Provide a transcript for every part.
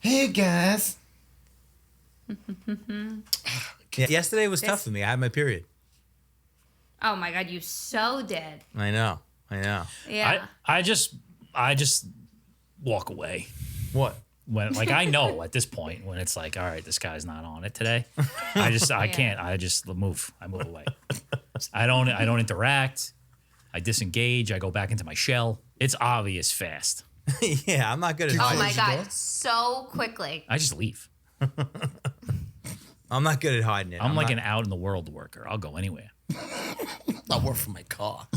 Hey guys. Yeah, yesterday was tough for me. I had my period. Oh my God, you so did. I know. Yeah. I just walk away. What? When like I know at this point when it's like, all right, this guy's not on it today. I can't. I just move. I move away. I don't interact. I disengage. I go back into my shell. It's obvious fast. Yeah, I'm not good at Oh hiding. my God, so quickly. I just leave. I'm not good at hiding it. I'm like not- an out in the world worker. I'll go anywhere. I'll work for my car.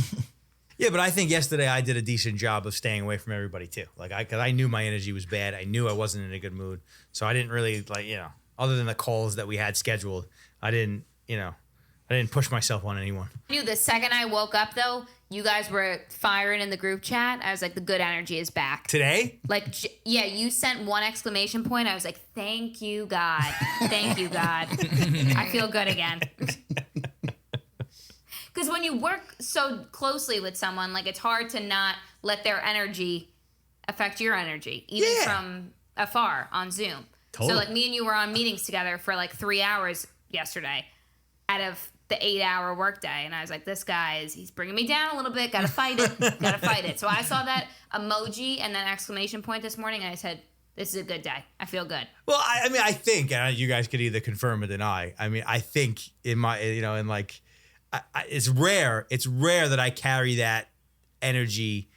Yeah, but I think yesterday I did a decent job of staying away from everybody too. Like because I knew my energy was bad. I knew I wasn't in a good mood. So I didn't really other than the calls that we had scheduled, I didn't push myself on anyone. I knew the second I woke up, though, you guys were firing in the group chat. I was like, the good energy is back. Today? Like, yeah, you sent one exclamation point. I was like, thank you, God. Thank you, God. I feel good again. Because when you work so closely with someone, like, it's hard to not let their energy affect your energy, even from afar on Zoom. Totally. So, like, me and you were on meetings together for, like, 3 hours yesterday out of the 8-hour workday. And I was like, this guy he's bringing me down a little bit. Got to fight it. So I saw that emoji and that exclamation point this morning. And I said, this is a good day. I feel good. Well, I think you guys could either confirm or deny. I mean, I think in my, it's rare that I carry that energy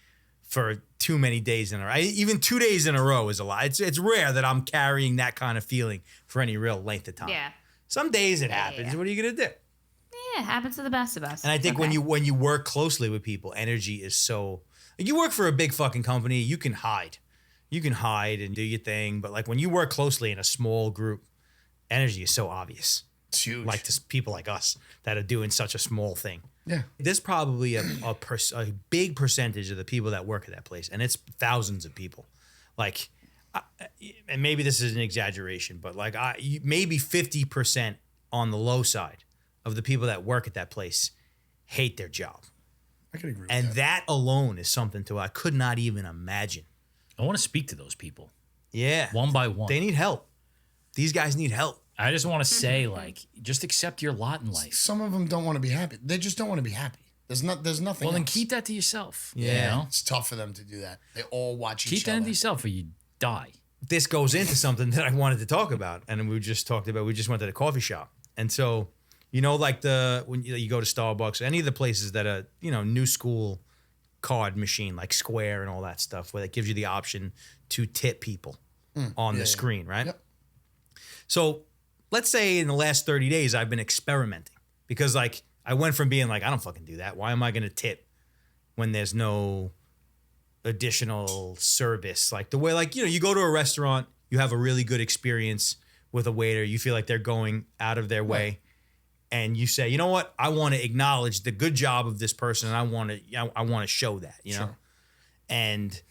for too many days in a row. Even 2 days in a row is a lot. It's rare that I'm carrying that kind of feeling for any real length of time. Yeah. Some days it happens. Yeah. What are you going to do? Yeah, it happens to the best of us. And I think when you work closely with people, energy is so. You work for a big fucking company, you can hide and do your thing. But like when you work closely in a small group, energy is so obvious. It's huge. Like to people like us that are doing such a small thing. Yeah. There's probably a big percentage of the people that work at that place, and it's thousands of people. Like, and maybe this is an exaggeration, but like maybe 50% on the low side of the people that work at that place hate their job. I can agree with And that. that alone is something I could not even imagine. I want to speak to those people Yeah. one by one. They need help. These guys need help. I just want to say, like, just accept your lot in life. Some of them don't want to be happy. They just don't want to be happy. There's nothing Well, then else. keep that to yourself. Yeah. You know? It's tough for them to do that. They all watch Keep each that other. to yourself or you die. This goes into something that I wanted to talk about. And we just went to the coffee shop. And so, like when you go to Starbucks, any of the places that are, new school card machine, like Square and all that stuff, where it gives you the option to tip people on the screen, right? Yep. So let's say in the last 30 days, I've been experimenting because like I went from being like, I don't fucking do that. Why am I going to tip when there's no additional service? Like the way, like, you go to a restaurant, you have a really good experience with a waiter. You feel like they're going out of their way. And you say, you know what? I want to acknowledge the good job of this person, and I want to show that, you know. Sure. And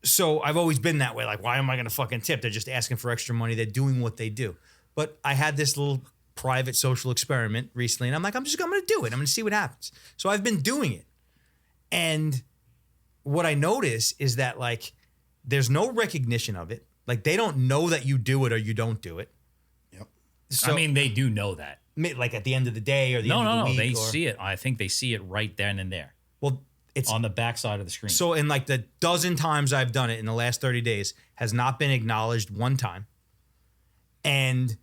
so I've always been that way. Like, why am I going to fucking tip? They're just asking for extra money. They're doing what they do. But I had this little private social experiment recently, and I'm like, I'm going to do it. I'm going to see what happens. So I've been doing it, and what I notice is that like there's no recognition of it. Like they don't know that you do it or you don't do it. Yep. So, I mean, they do know that. like at the end of the day or the end of the week. They see it. I think they see it right then and there Well, it's on the backside of the screen. so in like the dozen times I've done it in the last 30 days has not been acknowledged one time. And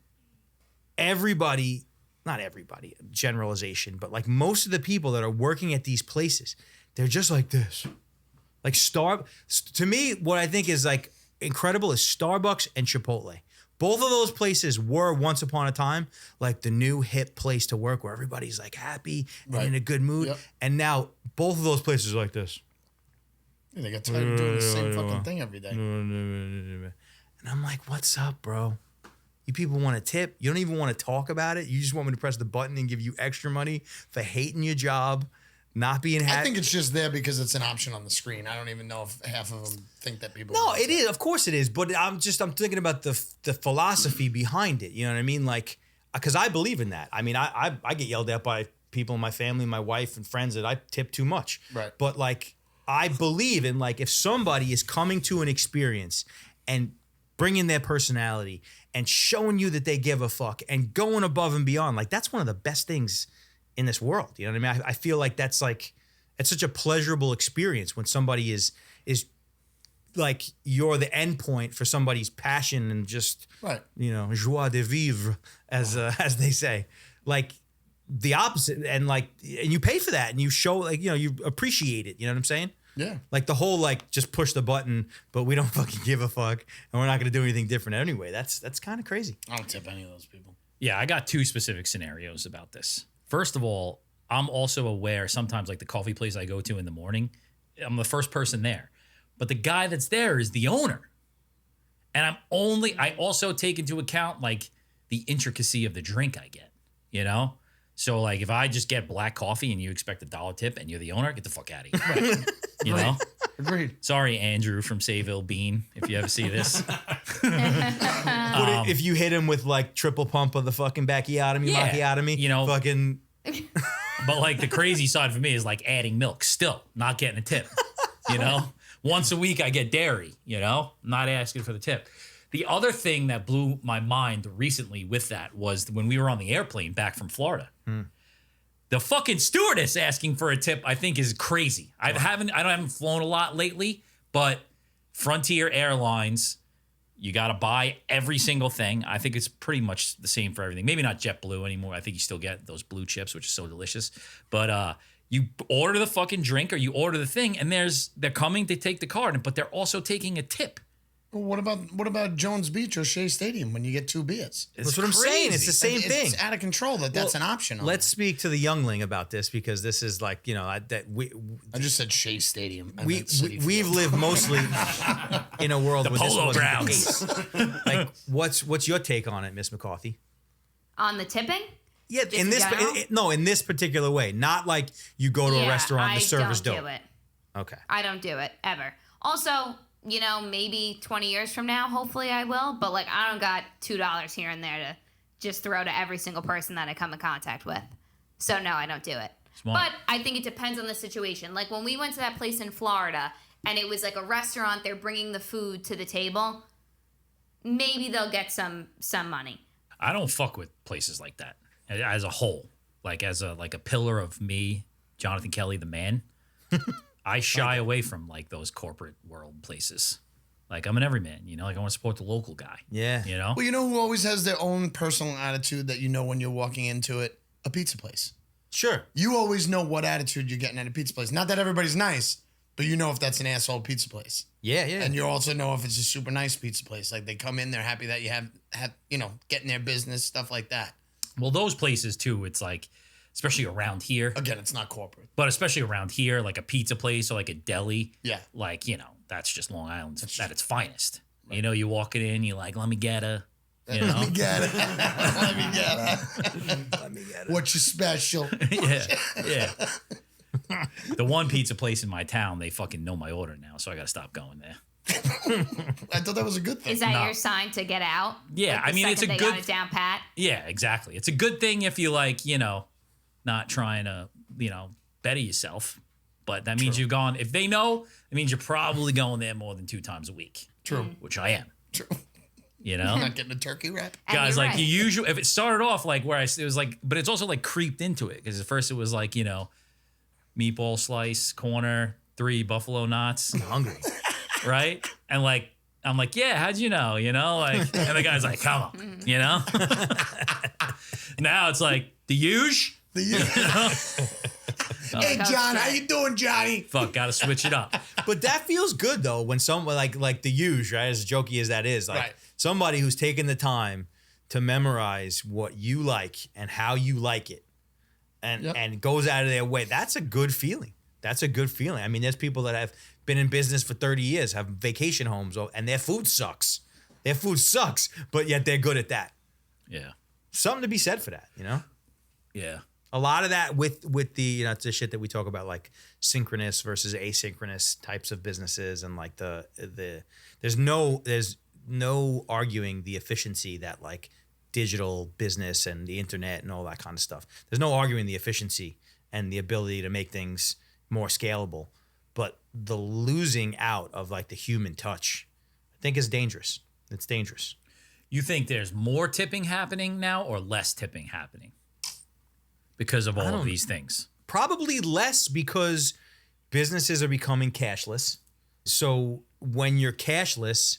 everybody, not everybody, generalization, but like most of the people that are working at these places, they're just like this. Like to me, what I think is like incredible is Starbucks and Chipotle. Both of those places were once upon a time like the new hip place to work where everybody's like happy and in a good mood. Yep. And now both of those places are like this. Yeah, they get tired of doing the same fucking thing every day. And I'm like, what's up, bro? You people want to tip? You don't even want to talk about it? You just want me to press the button and give you extra money for hating your job, not being happy? I think it's just there because it's an option on the screen. I don't even know if half of them think that people. No, want it is. Of course it is. But I'm thinking about the philosophy behind it. You know what I mean? Like, because I believe in that. I mean, I get yelled at by people in my family, my wife and friends that I tip too much. Right. But like, I believe in like, if somebody is coming to an experience and bringing their personality and showing you that they give a fuck and going above and beyond. Like, that's one of the best things in this world. You know what I mean? I feel like it's such a pleasurable experience when somebody is like, you're the end point for somebody's passion and just, Right. you know, joie de vivre, as they say. Like, the opposite, and you pay for that, and you show, like, you know, you appreciate it. You know what I'm saying? Yeah. Like, the whole, like, just push the button, but we don't fucking give a fuck, and we're not gonna do anything different anyway. That's kind of crazy. I don't tip any of those people. Yeah, I got two specific scenarios about this. First of all, I'm also aware sometimes, like the coffee place I go to in the morning, I'm the first person there. But the guy that's there is the owner. And I also take into account, like, the intricacy of the drink I get, you know? So, like, if I just get black coffee and you expect $1 tip and you're the owner, get the fuck out of here. Right. You know? Agreed. Sorry, Andrew from Sayville Bean, if you ever see this. If you hit him with, like, triple pump of the fucking macchiatomy, you know, fucking... But, like, the crazy side for me is, like, adding milk. Still, not getting a tip, you know? Once a week, I get dairy, you know? Not asking for the tip. The other thing that blew my mind recently with that was when we were on the airplane back from Florida. The fucking stewardess asking for a tip, I think, is crazy. I haven't flown a lot lately, but Frontier Airlines, you got to buy every single thing. I think it's pretty much the same for everything. Maybe not JetBlue anymore. I think you still get those blue chips, which is so delicious. But you order the fucking drink or you order the thing, and they're coming to take the card, but they're also taking a tip. Well, what about Jones Beach or Shea Stadium when you get 2 beers? That's what I'm saying. It's the same thing. It's out of control that's an option. Let's speak to the youngling about this, because this is like, you know, I just said Shea Stadium. We've lived mostly in a world where this Polo wasn't Grounds. the case. Like, what's your take on it, Miss McCarthy? On the tipping? Yeah, Just in general? in this particular way, not like you go to a restaurant, the server's dope. I don't do it. Okay. I don't do it ever. Also, you know, maybe 20 years from now, hopefully I will. But, like, I don't got $2 here and there to just throw to every single person that I come in contact with. So, no, I don't do it. Smart. But I think it depends on the situation. Like, when we went to that place in Florida and it was like a restaurant, they're bringing the food to the table, maybe they'll get some money. I don't fuck with places like that as a whole. Like, as a pillar of me, Jonathan Kelly, the man. I shy away from, like, those corporate world places. Like, I'm an everyman, you know? Like, I want to support the local guy. Yeah. You know? Well, you know who always has their own personal attitude that you know when you're walking into it? A pizza place. Sure. You always know what attitude you're getting at a pizza place. Not that everybody's nice, but you know if that's an asshole pizza place. Yeah. And you also know if it's a super nice pizza place. Like, they come in, they're happy that you have you know, getting their business, stuff like that. Well, those places, too, it's like, especially around here. Again, it's not corporate. But especially around here, like a pizza place or like a deli. Yeah. Like, you know, that's just Long Island at its finest. Right. You know, you walk it in, you're like, let me get a, you know. Let me get it. Let me get it. Let me get it. What's your special? Yeah. The one pizza place in my town, they fucking know my order now, so I got to stop going there. I thought that was a good thing. Is that your sign to get out? Yeah, like, I mean, it's a they good... got it down pat? Yeah, exactly. It's a good thing if you, like, you know, not trying to, you know, better yourself. But that means you've gone... If they know, it means you're probably going there more than 2 times a week. True. Which I am. True. You know? You're not getting a turkey wrap? Guys, like, right. you usually... If it started off, like, where it was like... But it's also, like, creeped into it. Because at first it was, like, you know, meatball slice, corner, 3 buffalo knots. I'm hungry. Right? And, like... I'm like, yeah, how'd you know? You know, like, and the guy's like, come on, you know? Now it's like, the huge? Hey, John, how you doing, Johnny? Fuck, gotta switch it up. But that feels good, though, when someone like the huge, right, as jokey as that is, like somebody who's taken the time to memorize what you like and how you like it and goes out of their way. That's a good feeling. That's a good feeling. I mean, there's people that have been in business for 30 years, have vacation homes, and their food sucks. Their food sucks, but yet they're good at that. Yeah. Something to be said for that, you know? Yeah. A lot of that with the, you know, it's the shit that we talk about, like synchronous versus asynchronous types of businesses, and like there's no arguing the efficiency that like digital business and the internet and all that kind of stuff. There's no arguing the efficiency and the ability to make things more scalable. But the losing out of like the human touch, I think, is dangerous. It's dangerous. You think there's more tipping happening now or less tipping happening because of all of these things? Probably less because businesses are becoming cashless. So when you're cashless,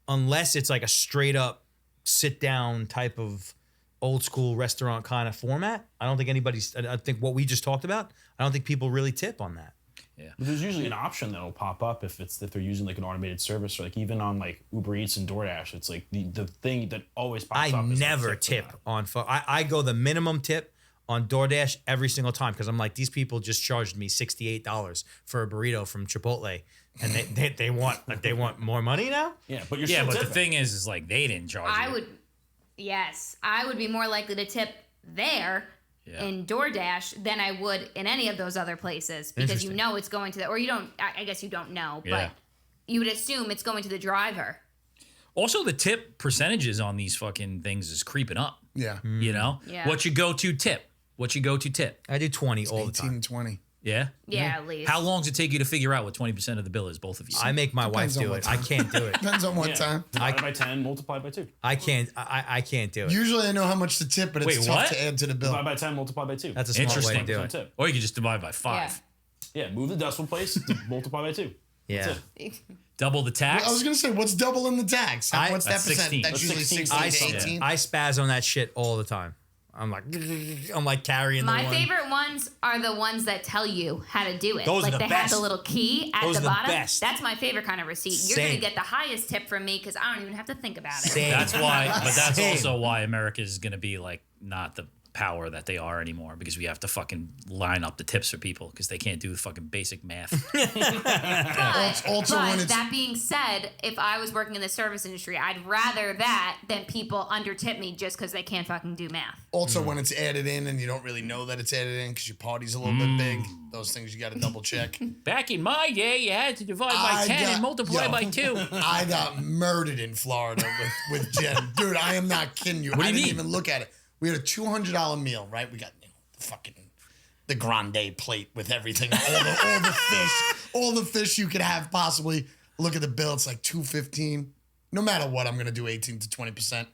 unless it's like a straight up sit down type of old school restaurant kind of format, I think what we just talked about, I don't think people really tip on that. Yeah. But there's usually an option that'll pop up if they're using like an automated service, or like even on like Uber Eats and DoorDash. It's like the thing that always pops up. I is never like tip on phone. I go the minimum tip on DoorDash every single time because I'm like, these people just charged me $68 for a burrito from Chipotle, and they want more money now. Yeah, but you're Yeah, still but the tipping. thing is like they didn't charge you. I would be more likely to tip there in DoorDash than I would in any of those other places because you know it's going to the, or you don't, I guess you don't know, Yeah. but you would assume it's going to the driver. Also, the tip percentages on these fucking things is creeping up. Yeah. You know? Yeah. What you go to tip? I do 20 all the 18 time. and 20. Yeah? Yeah, at least. How long does it take you to figure out what 20% of the bill is, both of you? I make my wife Depends on do what it. I time. can't do it. Depends on what time. Divide by 10, multiply by 2. I can't do it. Usually I know how much to tip, but it's Wait, tough what? to add to the bill. Divide by 10, multiply by 2. That's a smart way to Interesting. do 20% it. tip. Or you could just divide by 5. Yeah, move the decimal place, multiply by 2. Yeah. That's it. Double the tax. I was going to say, what's double in the tax? What's that That's percent? 16. That's That's usually 16. 16 to 18. I spaz on that shit all the time. I'm like carrying My the one. favorite ones are the ones that tell you how to do it. Those are like the they best. have the little key at Those the are the bottom. best. That's my favorite kind of receipt. You're going Same. to get the highest tip from me because I don't even have to think about it. Same. That's why, but that's Same. also why America is going to be like not the power that they are anymore because we have to fucking line up the tips for people because they can't do fucking basic math. But, Also when it's- that being said, if I was working in the service industry, I'd rather that than people undertip me just because they can't fucking do math. Also, when it's added in and you don't really know that it's added in because your party's a little bit big, those things you got to double check. Back in my day, you had to divide by 10 and multiply by 2. I got murdered in Florida with Jen. Dude, I am not kidding you. do I you didn't mean? even look at it. We had a $200 meal, right? We got the grande plate with everything, all the fish you could have possibly. Look at the bill; it's like $215. No matter what, I'm gonna do 18 to 20%.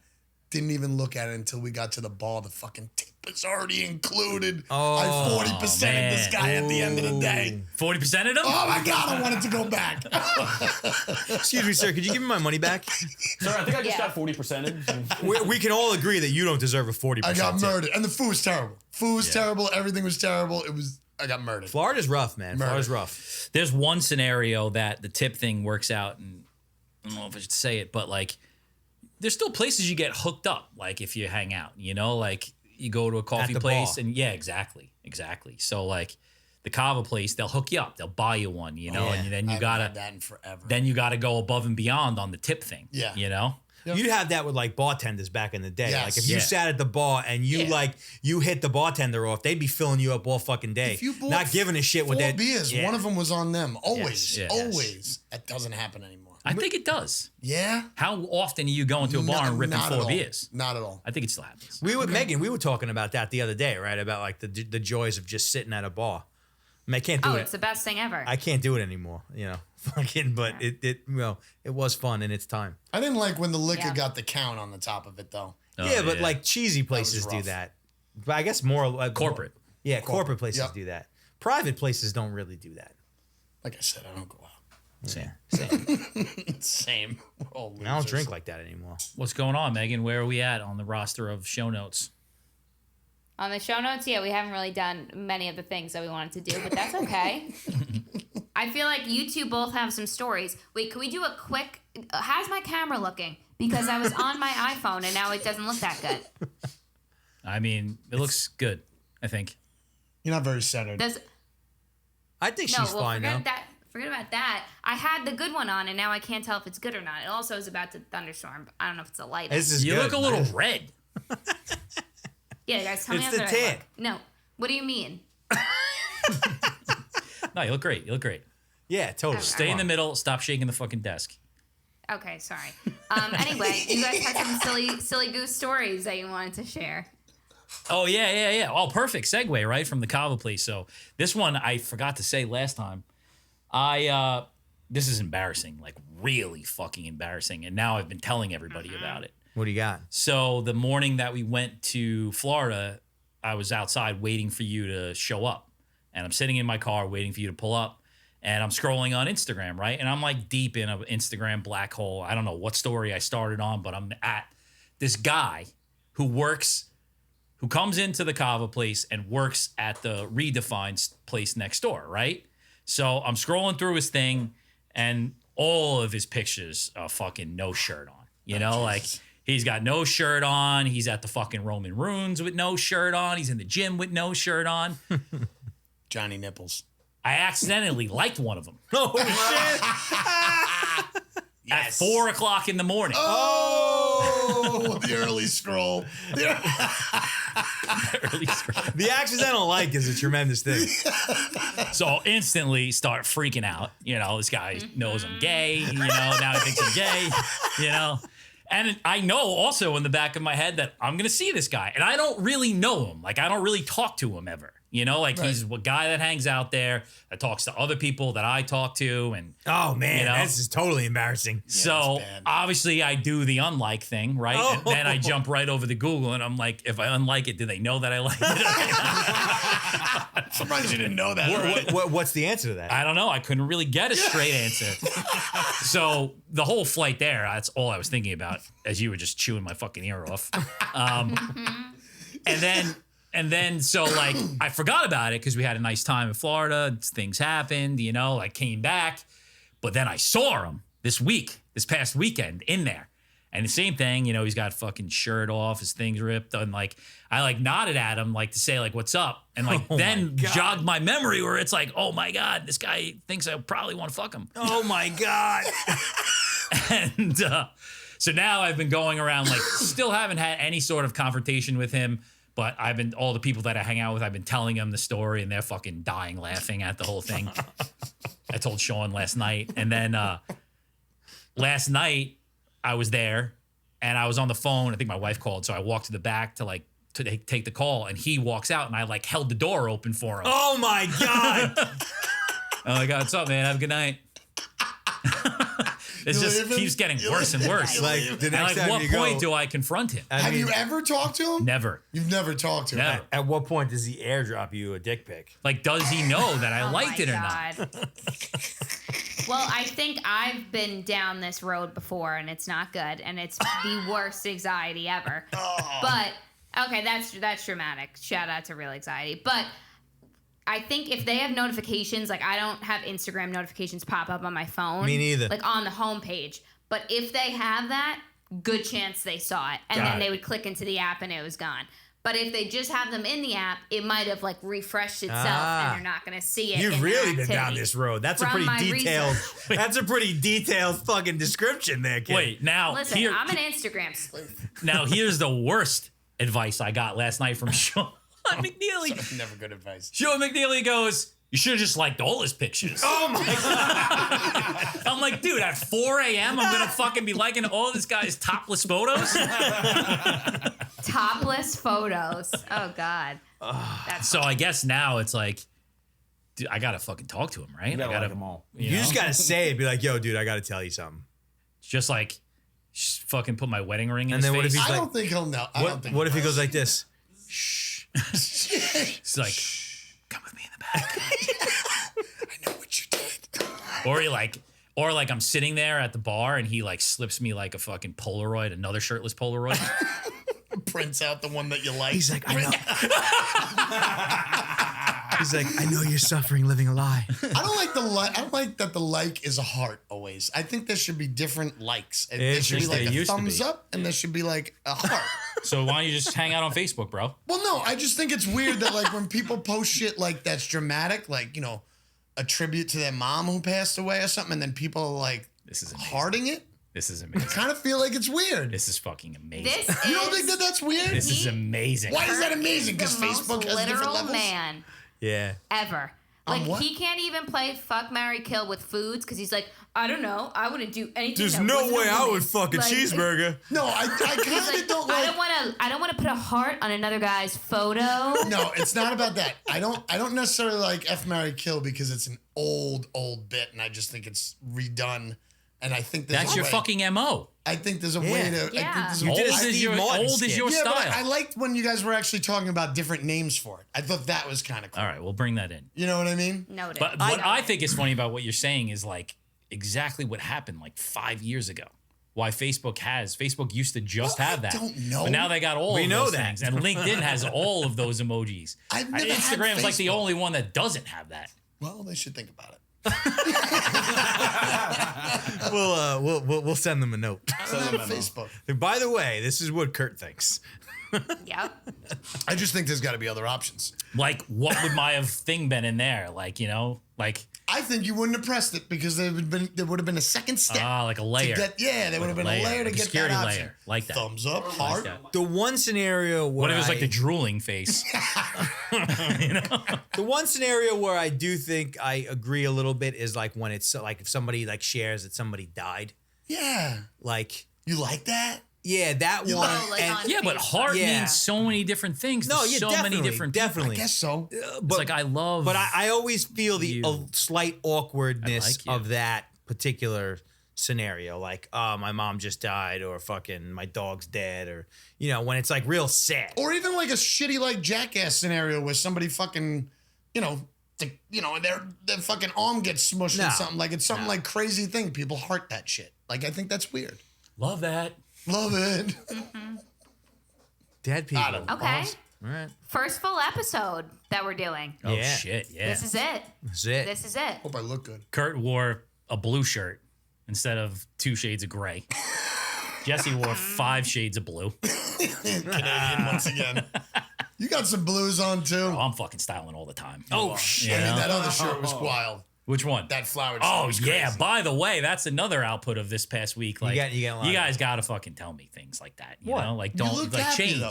Didn't even look at it until we got to the bar. The fucking tip is already included. I 40% of this man. guy at the end of the day. 40% of them? Oh my god, I wanted to go back. Excuse me, sir. Could you give me my money back? Sir, I think I just got 40%. We can all agree that you don't deserve a 40%. I got tip. murdered, and the food was terrible. Food was terrible. Everything was terrible. I got murdered. Florida's rough, man. Florida's rough. There's one scenario that the tip thing works out, and I don't know if I should say it, but like, there's still places you get hooked up, like if you hang out, you know, like you go to a coffee the place, bar. and yeah, exactly. So like the kava place, they'll hook you up, they'll buy you one, you know, and then I you haven't had gotta that in forever. go above and beyond on the tip thing. Yeah. You know? You'd have that with like bartenders back in the day. Yes. Like if you Yeah. sat at the bar and you Yeah. you hit the bartender off, they'd be filling you up all fucking day. If you bought Not giving a shit with 4 that. beers, Yeah. one of them was on them. Always, Yes. always. That doesn't happen anymore. I think it does. Yeah. How often are you going to a bar and ripping Not 4 at all. beers? Not at all. I think it still happens. Megan, we were talking about that the other day, right? About like the joys of just sitting at a bar. I mean, I can't do Oh, it. it's the best thing ever. I can't do it anymore, you know. Fucking, but it was fun in its time. I didn't like when the liquor Yeah. got the count on the top of it, though. yeah, but yeah. like cheesy places do rough. that. But I guess more like Corporate. Yeah, corporate places Yep. do that. Private places don't really do that. Like I said, I don't go out. Same. Same. We're all I don't losers. drink like that anymore. What's going on, Megan? Where are we at on the roster of show notes? On the show notes, yeah, we haven't really done many of the things that we wanted to do, but that's okay. I feel like you two both have some stories. Wait, can we do a quick... how's my camera looking? Because I was on my iPhone and now it doesn't look that good. I mean, it looks good, I think. You're not very centered. Does I think she's fine now. Forget about that. I had the good one on and now I can't tell if it's good or not. It also is about to thunderstorm. But I don't know if it's a light. This is You good. look a little red. Yeah, guys, tell me It's how the good I tan. look. No. What do you mean? No, you look great. You look great. Yeah, totally. Stay in the middle. Stop shaking the fucking desk. Okay, sorry. Anyway, you guys had some silly goose stories that you wanted to share. Oh, yeah. Oh, perfect segue, right, from the kava place. So this one I forgot to say last time. this is embarrassing, like really fucking embarrassing. And now I've been telling everybody about it. What do you got? So the morning that we went to Florida, I was outside waiting for you to show up. And I'm sitting in my car waiting for you to pull up. And I'm scrolling on Instagram, right? And I'm like deep in an Instagram black hole. I don't know what story I started on, but I'm at this guy who comes into the Kava place and works at the Redefined place next door, right? So I'm scrolling through his thing and all of his pictures are fucking no shirt on. You know, like he's got no shirt on. He's at the fucking Roman ruins with no shirt on. He's in the gym with no shirt on. Johnny Nipples. I accidentally liked one of them. Oh, shit. At 4 o'clock in the morning. Oh, the early scroll. Early scroll. The accidental like is a tremendous thing. So I'll instantly start freaking out. You know, this guy knows I'm gay. You know, now he thinks I'm gay. You know, and I know also in the back of my head that I'm going to see this guy. And I don't really know him. Like, I don't really talk to him ever. You know, like he's a guy that hangs out there, that talks to other people that I talk to. And Oh, man, You know? this is totally embarrassing. so it's bad. obviously I do the unlike thing, right? Oh. And then I jump right over to Google and I'm like, if I unlike it, do they know that I like it? Surprised you didn't know that. What's the answer to that? I don't know. I couldn't really get a straight answer. So the whole flight there, that's all I was thinking about as you were just chewing my fucking ear off. And then so like I forgot about it because we had a nice time in Florida. Things happened, you know, I came back. But then I saw him this past weekend in there. And the same thing, you know, he's got fucking shirt off, his things ripped. And like, I like nodded at him like to say like, what's up? And like then jogged my memory where it's like, oh my God, this guy thinks I probably want to fuck him. Oh, my God. And so now I've been going around like still haven't had any sort of confrontation with him. But all the people that I hang out with, I've been telling them the story and they're fucking dying laughing at the whole thing. I told Sean last night. And then last night I was there and I was on the phone. I think my wife called. So I walked to the back to take the call and he walks out and I like held the door open for him. Oh, my God. Oh my God, what's up, man? Have a good night. It just keeps getting worse and worse. Like, the And next like, time what you point go, do I confront him? Have you ever talked to him? Never. You've never talked to him. Never. At what point does he airdrop you a dick pic? Like, does he know that I Oh liked my it or not? God. Well, I think I've been down this road before, and it's not good, and it's the worst anxiety ever. But okay, that's dramatic. Shout out to real anxiety. But I think if they have notifications, like I don't have Instagram notifications pop up on my phone. Me neither. Like on the homepage. But if they have that, good chance they saw it, and Got then it. they would click into the app and it was gone. But if they just have them in the app, it might have like refreshed itself, and you're not going to see it. You've in really their been down activity. this road. That's a From pretty my detailed. research. That's a pretty detailed fucking description there, kid. Wait, now Listen, I'm an Instagram sleuth. now here's the worst advice I got last night from Sean McNeely. Never good advice. Sean McNeely goes, you should have just liked all his pictures. Oh my God. I'm like, dude, at 4 a.m. I'm gonna fucking be liking all this guy's topless photos. Topless photos. Oh God. So I guess now it's like, dude, I gotta fucking talk to him, right? You gotta I gotta like them all. You just gotta say it. Be like, yo, dude, I gotta tell you something. just like fucking put my wedding ring in And his then what if face. he's I like- don't think he'll know. I don't What, think what if he goes like this? It's like, come with me in the back. I know what you did. Or like I'm sitting there at the bar and he like slips me like a fucking Polaroid, another shirtless Polaroid. Prints out the one that you like. He's like, I know. He's like, I know you're suffering living a lie. I don't like the like. I don't like that the like is a heart always. I think there should be different likes. There should be like It a used to thumbs be. up, and there should be like a heart. So why don't you just hang out on Facebook, bro? Well, no, I just think it's weird that like when people post shit like that's dramatic, like a tribute to their mom who passed away or something, and then people are like This is amazing. hearting it. This is amazing. Kind of feel like it's weird. This is fucking amazing. This You don't is think that that's weird? This is amazing. Why is that amazing? the Because most Facebook has different literal levels. man Yeah. ever. On Like what? he can't even play fuck, marry, kill with foods because he's like, I don't know. I wouldn't do anything. There's that no wasn't a way I woman." would fuck a Like, cheeseburger. No, I kind of don't like. I don't want to put a heart on another guy's photo. No, it's not about that. I don't necessarily like F, marry, kill because it's an old bit, and I just think it's redone. And I think That's your fucking MO. I think there's a way to. Yeah. I think there's You a did way. a Steve Martin Old is skit. your Yeah, style. but I liked when you guys were actually talking about different names for it. I thought that was kind of cool. All right, we'll bring that in. You know what I mean? Noted. But what I think is funny about what you're saying is like exactly what happened like 5 years ago. Why Facebook used to just Well, have I that. don't know. But now they got all We of know those that. things. And LinkedIn has all of those emojis. I've never had Instagram's like the Facebook. only one that doesn't have that. Well, they should think about it. We'll send them a note. I don't have Facebook. By the way, this is what Kurt thinks. Yep. I just think there's got to be other options. Like, what would my have thing been in there? Like, you know, like I think you wouldn't have pressed it because there would have been a second step. like a layer. There would have been a layer to like a get security that option. layer, like that. Thumbs up, Like heart. that. The one scenario where What if it was like the drooling face? the one scenario where I do think I agree a little bit is like when it's like if somebody like shares that somebody died. Yeah. Like You like that? yeah, that one. Oh, like and, on Yeah, but heart Yeah. means so many different things. no, to yeah, so definitely, many different people. definitely. I guess so. It's like I love. But I always feel the You. slight awkwardness I like you. of that particular scenario. Like, oh, my mom just died, or fucking my dog's dead, or you know, when it's like real sad. Or even like a shitty like jackass scenario where somebody fucking, their fucking arm gets smushed No. or something. Like it's something like crazy thing. People heart that shit. Like I think that's weird. love that. Love it. Dead people. I don't know. Okay. All right, First full episode that we're doing. Oh Yeah. shit! Yeah. This is it. that's it. This is it. Hope I look good. Kurt wore a blue shirt instead of 2 shades of gray. Jesse wore 5 shades of blue. Canadian once again. You got some blues on too. Oh, I'm fucking styling all the time. Oh shit! I Yeah. mean, that other shirt was wild. Which one? That flowered Oh shirt was yeah! crazy. By the way, that's another output of this past week. Like got a lot you of- guys gotta fucking tell me things like that. You What? know, like You don't looked like happy, change. though.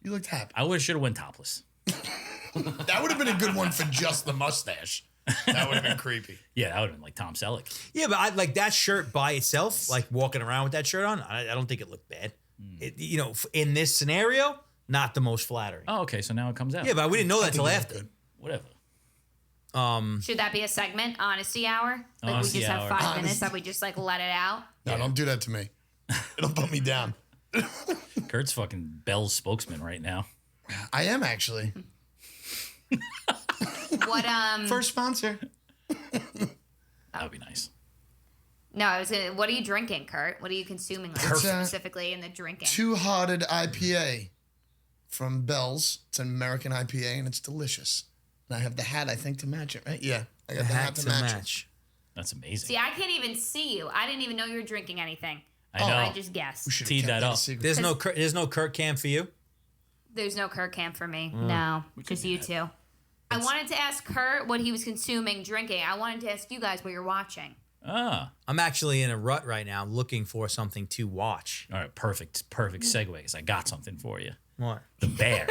You looked happy. I would should have went topless. That would have been a good one for just the mustache. That would have been creepy. Yeah, that would have been like Tom Selleck. Yeah, but I like that shirt by itself. Like walking around with that shirt on, I don't think it looked bad. It, you know, in this scenario, not the most flattering. Oh, okay. So now it comes out. Yeah, but we didn't know that till think it after. looked Whatever. Should that be a segment? Honesty hour? Like Honesty we just hour. have 5 minutes Honesty. that we just like let it out? No, don't do that to me. It'll put me down. Kurt's fucking Bell's spokesman right now. I am actually. What First sponsor. That would be nice. No, I was gonna what are you drinking, Kurt? What are you consuming like, It's, specifically in the drinking? Two-Hearted IPA from Bell's. It's an American IPA and it's delicious. And I have the hat, I think, to match it, right? Yeah. I got the hat to match. That's amazing. See, I can't even see you. I didn't even know you were drinking anything. I know. I just guessed. We should have Teed kept that that a up. secret. There's no Kurt cam for you. There's no Kurt camp for me. No, just you two. I wanted to ask Kurt what he was consuming, drinking. I wanted to ask you guys what you're watching. Ah. I'm actually in a rut right now, looking for something to watch. All right. Perfect segue because I got something for you. What? The Bear.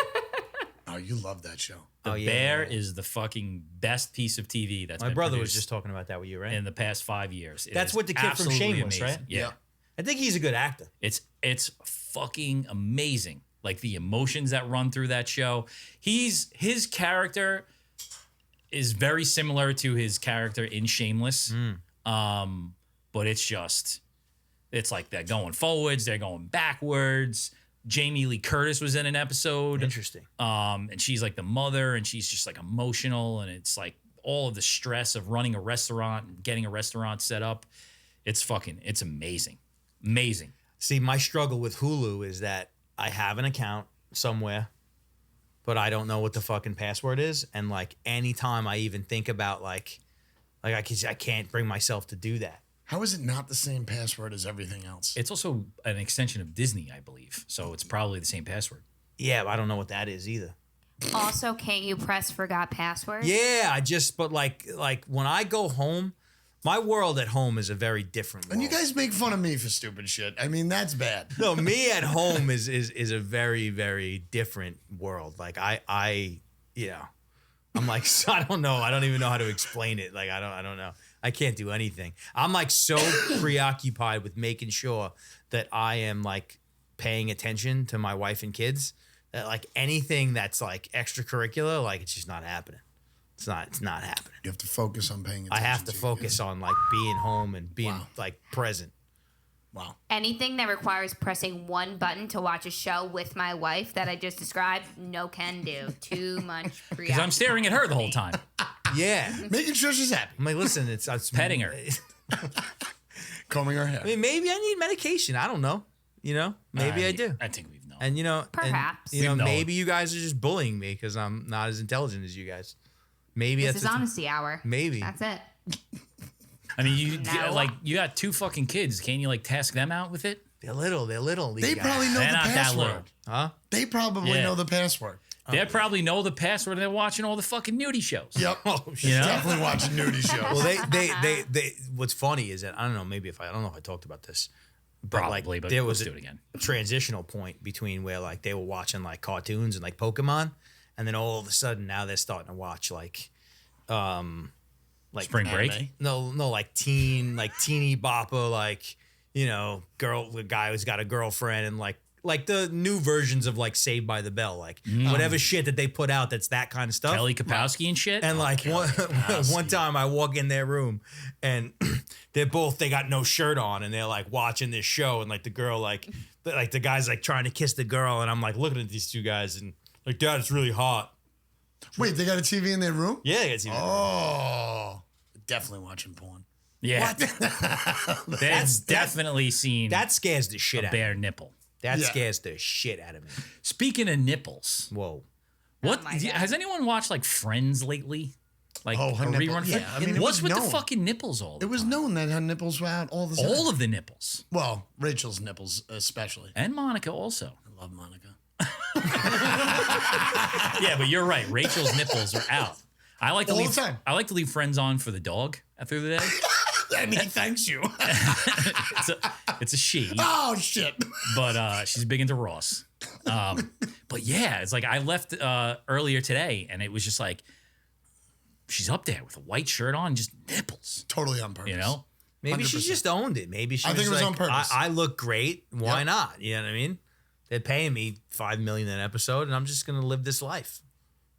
Oh, you love that show. The Oh, yeah. Bear is the fucking best piece of TV that's My been brother was produced just talking about that with you, right? in the past 5 years. It That's is with the kid from absolutely Shameless, amazing. right? Yeah. Yeah. I think he's a good actor. It's fucking amazing. Like the emotions that run through that show. His character is very similar to his character in Shameless. But it's like they're going forwards, they're going backwards. Jamie Lee Curtis was in an episode. Interesting. And she's like the mother, and she's just like emotional, and it's like all of the stress of running a restaurant and getting a restaurant set up. It's amazing. Amazing. See, my struggle with Hulu is that I have an account somewhere, but I don't know what the fucking password is. And like anytime I even think about like I can't bring myself to do that. How is it not the same password as everything else? It's also an extension of Disney, I believe. So it's probably the same password. Yeah, but I don't know what that is either. Also, can't you press forgot password? Yeah, but like when I go home, my world at home is a very different world. And you guys make fun of me for stupid shit. I mean, that's bad. No, me at home is a very, very different world. Like I'm like, I don't know. I don't even know how to explain it. Like I don't know. I can't do anything. I'm like so preoccupied with making sure that I am like paying attention to my wife and kids that like anything that's like extracurricular, like it's just not happening. It's not happening. You have to focus on paying attention. I have to your focus kids. on like being home and being like present. Wow. Anything that requires pressing one button to watch a show with my wife that I just described, no can do. Too much Because I'm staring at her the whole time. Yeah. Making sure she's happy. I'm like, listen, it's Petting her. Combing her hair. I mean, maybe I need medication. I don't know. You know, maybe I do. I think we've known. And you know, Perhaps. and, you know, We've known. maybe you guys are just bullying me because I'm not as intelligent as you guys. Maybe This that's is the honesty hour. Maybe. That's it. I mean, you No. like you got 2 fucking kids. Can't you like task them out with it? They're little. these They guys. probably know They're the not that little. password. Huh? They probably Yeah. know the password. They probably know the password. They're watching all the fucking nudie shows. Yep. Oh shit. You know? Definitely watching nudie shows. Well, they. What's funny is that I don't know. Maybe I don't know if I talked about this. But Probably, like, but there let's was do a it again. transitional point between where like they were watching like cartoons and like Pokemon, and then all of a sudden now they're starting to watch like Spring break. Anime. no like teeny bopper, like, you know, the guy who's got a girlfriend, and like the new versions of like Saved by the Bell, like whatever shit that they put out that's that kind of stuff. Kelly Kapowski and shit. And like one time I walk in their room and they got no shirt on and they're like watching this show, and like the girl like the guy's like trying to kiss the girl, and I'm like looking at these 2 guys and like, Dad, it's really hot. Wait, they got a TV in their room? Yeah, it's even. Oh, definitely watching porn. yeah, that's definitely seen That scares the shit a out of me. bare nipple. That Yeah. scares the shit out of me. Speaking of nipples, Whoa. what my God. has anyone watched like Friends lately? Like Oh, a her nipple- rerun? yeah, I mean, it what's was with the known. fucking nipples all? It The was time? known that her nipples were out all the time. all of the nipples, Well, Rachel's nipples especially. and Monica also. I love Monica. Yeah, but you're right. Rachel's nipples are out. I like to All the leave. time. I like to leave Friends on for the dog through the day. And he thanks you. It's a she. Oh, shit. But she's big into Ross. But yeah, it's like I left earlier today, and it was just like she's up there with a white shirt on, just nipples. Totally on purpose. You know, Maybe she 100%. just owned it. Maybe she I was think it was like, on purpose. I look great. Why Yep. not? You know what I mean? They're paying me $5 million an episode, and I'm just gonna live this life.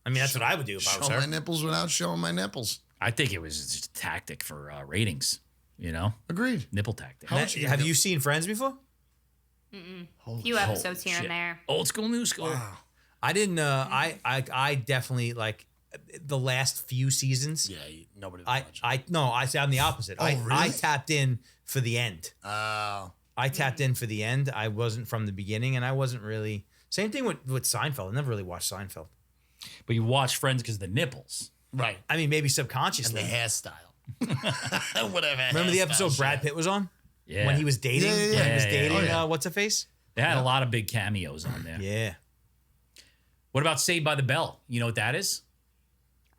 I mean, that's what I would do if I was Show her. my nipples without showing my nipples. I think it was just a tactic for ratings. You know, Agreed. nipple tactic. How much you Have get? you seen Friends before? A few episodes here shit. and there. Old school, new school. I didn't. I definitely like the last few seasons. Yeah, nobody was watching. I say I'm the opposite. Oh, I really? tapped in for the end. Oh. I tapped in for the end. I wasn't from the beginning, and I wasn't really. Same thing with Seinfeld. I never really watched Seinfeld. But you watch Friends because the nipples. Right. I mean, maybe And subconsciously. the hairstyle. Whatever. Remember the hairstyle episode shit. Brad Pitt was on Yeah, when he was dating? Yeah, yeah, When he yeah. was Yeah, dating. yeah, yeah. What's her face? They had a lot of big cameos on there. Yeah. What about Saved by the Bell? You know what that is?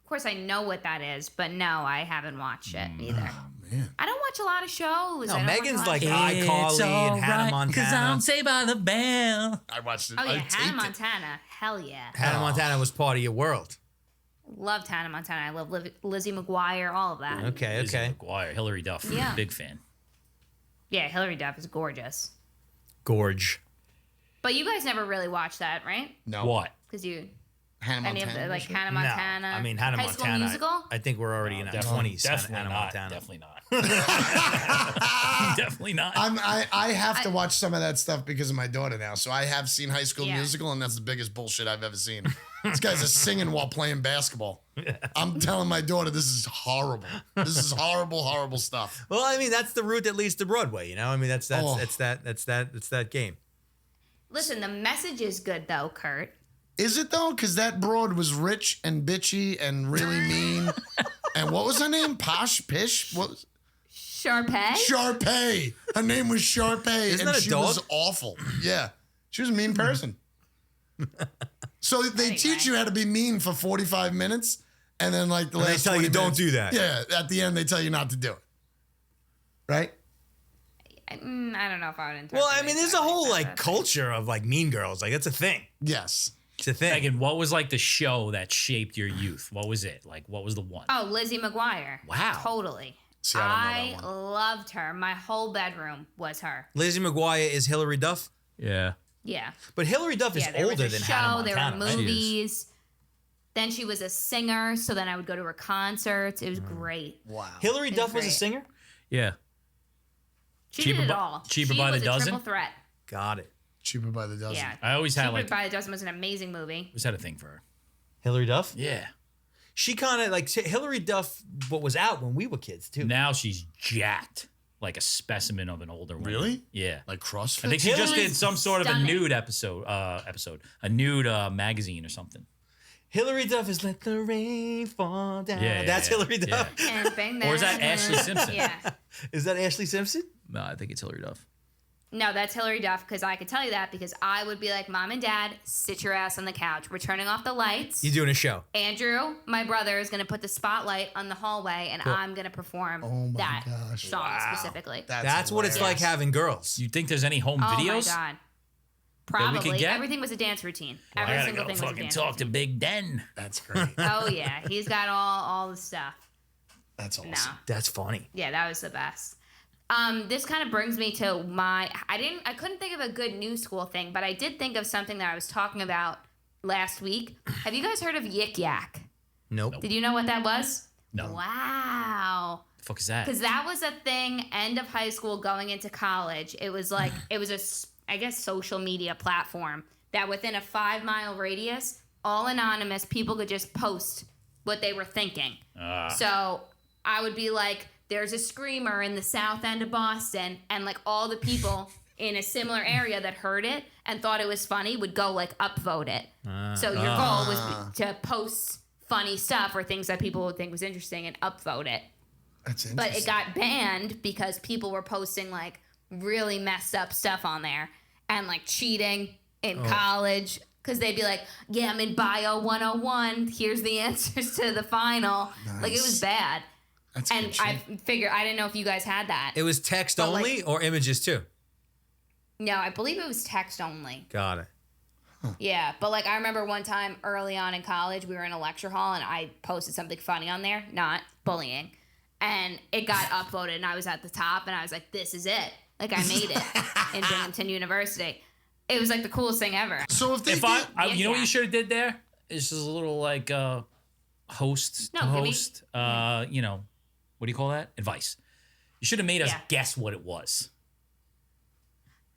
Of course, I know what that is, but no, I haven't watched it either. Man. I don't watch a lot of shows. No, I don't watch Megan's a lot like of iCarly and Hannah Montana. Saved by the Bell. I watched it. Oh I yeah, taped Hannah it. Montana. Hell yeah. Hannah Montana was part of your world. Loved Hannah Montana. I love Lizzie McGuire. All of that. Okay, Lizzie okay. McGuire, Hillary Duff. Yeah. Big fan. Yeah, Hillary Duff is gorgeous. Gorge. But you guys never really watched that, right? No. What? Because you Hannah any of Montana. the like shit? Hannah No. Montana. I mean, Hannah High School Montana. Musical. I think we're already in our 20s. Definitely Hannah not. Montana. Definitely not. Definitely not. I have to watch some of that stuff because of my daughter now. So I have seen High School Yeah. Musical, and that's the biggest bullshit I've ever seen. These guys are singing while playing basketball. I'm telling my daughter this is horrible. This is horrible, horrible stuff. Well, I mean, that's the route that leads to Broadway. You know, I mean, that's Oh. that game. Listen, the message is good though, Kurt. Is it though? Because that broad was rich and bitchy and really mean. And what was her name? Posh Pish? What was Sharpay. Sharpay. Her name was Sharpay. Isn't and that a she dog? was awful. Yeah. She was a mean person. So they Anyway. teach you how to be mean for 45 minutes. And then like the And they last tell you, 20 "Don't minutes- do that." Yeah. At the end, they tell you not to do it. Right? I don't know if I would interpret Well, I it mean, there's a exactly whole that, like but- culture of like mean girls. Like, that's a thing. Yes. It's a thing. Megan, what was like the show that shaped your youth? What was it? Like, what was the one? Oh, Lizzie McGuire. Wow. Totally. See, I don't know I that one. loved her. My whole bedroom was her. Lizzie McGuire is Hillary Duff, Yeah. Yeah. but Hillary Duff is Yeah, there older was a than show, Hannah there Montana. were right? movies. Then she was a singer, so then I would go to her concerts. It was great. Wow. Hillary Duff was a great. singer. Yeah. She Cheaper did it bu- all. Cheaper she by the was a dozen? triple threat. Got it. Cheaper by the dozen. Yeah. I always had Cheaper like, by the Dozen was an amazing movie. always had a thing for her. Hillary Duff. Yeah. She kind of like Hillary Duff. What was out when we were kids too. Now she's jacked, like a specimen of an older woman. Really? Yeah. Like CrossFit? I think she just Hillary's did some sort of a stunning. nude episode, a nude magazine or something. Hillary Duff is "Let the Rain Fall Down." Yeah, That's yeah, Hillary Duff. yeah. And bang Or is that bang. Ashley Simpson? Yeah. Is that Ashley Simpson? No, I think it's Hillary Duff. No, that's Hillary Duff because I could tell you that because I would be like, Mom and Dad, sit your ass on the couch. We're turning off the lights. You doing a show? Andrew, my brother, is going to put the spotlight on the hallway and I'm going to perform Oh my that gosh. song specifically. That's what it's like hilarious. having girls. You think there's any home Oh videos? my God. we could Probably. get? Everything was a dance routine. I Every gotta single go thing was a fucking dance talk to routine. Big Den. That's great. Oh, yeah. He's got all the stuff. That's awesome. No. That's funny. Yeah, that was the best. This kind of brings me to I couldn't think of a good new school thing, but I did think of something that I was talking about last week. Have you guys heard of Yik Yak? Nope. Did you know what that was? No. Wow. The fuck is that? Because that was a thing end of high school going into college. It was like, it was I guess, social media platform that within a 5-mile radius, all anonymous, people could just post what they were thinking. So I would be like, there's a screamer in the south end of Boston, and like all the people in a similar area that heard it and thought it was funny would go like upvote it. So your goal was to post funny stuff or things that people would think was interesting and upvote it. That's interesting. But it got banned because people were posting like really messed up stuff on there and like cheating in college. Because they'd be like, yeah, I'm in Bio 101. Here's the answers to the final. Like, it was bad. That's And good shit. I figured, I didn't know if you guys had that. It was text But, like- only or images too? No, I believe it was text only. Got it. Yeah, but like I remember one time early on in college, we were in a lecture hall and I posted something funny on there, not bullying. And it got upvoted and I was at the top and I was like, this is it. Like I made it in Binghamton University. It was like the coolest thing ever. So if they If did, you know what Yeah. you should have did there? It's just a little like host No, to give me- host. You know, what do you call that? Advice. You should have made us Yeah. guess what it was.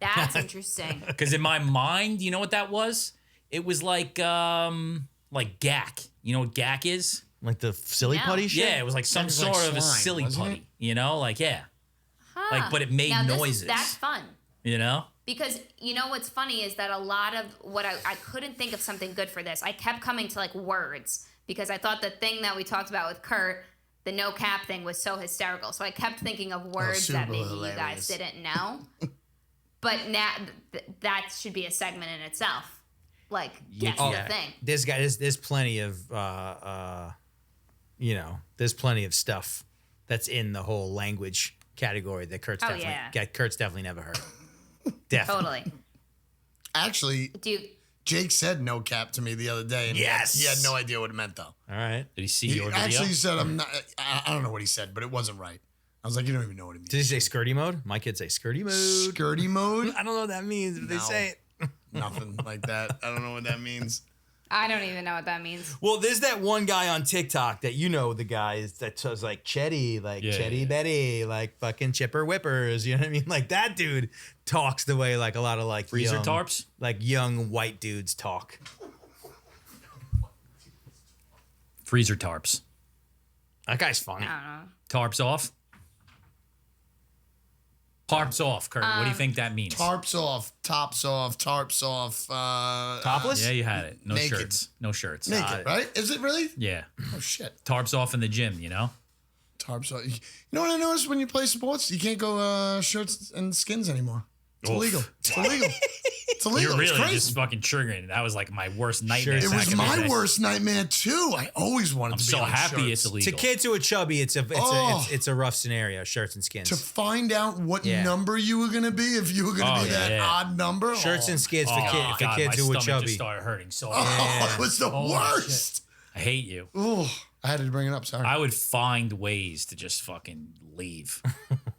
That's interesting. Because in my mind, you know what that was? It was like gack. You know what gack is? Like the silly No. putty shit? Yeah, it was like some was sort like of a slime, silly wasn't putty. it? You know, like yeah, Huh. Like, but it made Now, noises. That's fun. you know. Because you know what's funny is that a lot of what I couldn't think of something good for this. I kept coming to like words because I thought the thing that we talked about with Kurt, the no cap thing, was so hysterical. So I kept thinking of words that super maybe hilarious. you guys didn't know. But now that should be a segment in itself. Like guess Oh, the thing. There's plenty of there's plenty of stuff that's in the whole language category that Kurt's definitely never heard. Definitely. Totally. actually, Do you, Jake said no cap to me the other day, and Yes. he had no idea what it meant though. All right. Did he see He your video? actually said, "I'm not." I don't know what he said, but it wasn't right. I was like, "You don't even know what it means." Did he say skirty mode? My kids say skirty mode. Skirty mode? I don't know what that means, but they No. say it. Nothing like that. I don't know what that means. I don't even know what that means. Well, there's that one guy on TikTok that the guy that says like Chetty, like Yeah, Chetty yeah. Betty, like fucking Chipper Whippers. You know what I mean? Like that dude talks the way like a lot of like Freezer young, tarps? like young white dudes talk. Freezer tarps. That guy's funny. I don't know. Tarps off. Tarps off, Kurt. What do you think that means? Tarps off, tops off, tarps off. Topless? Yeah, you had it. No Naked. shirts. No shirts. Naked, right? Is it really? Yeah. Oh shit. Tarps off in the gym, you know? Tarps off. You know what I noticed when you play sports? You can't go shirts and skins anymore. It's Oof. illegal. It's illegal. It's illegal. You're really it's crazy. just fucking triggering. That was like my worst nightmare. Sure. It was back in the my day. worst nightmare too. I always wanted I'm to be so on happy shirts. it's illegal. To kids who are chubby, it's Oh. a rough scenario. Shirts and skins. To find out what Yeah. number you were gonna be, if you were gonna Oh, be that yeah. odd number. Shirts and skins for, Oh, for God, kids my who were stomach chubby. just started hurting so Oh, hard. it was the Holy worst. I hate you. Ooh. I had to bring it up. Sorry. I would find ways to just fucking leave.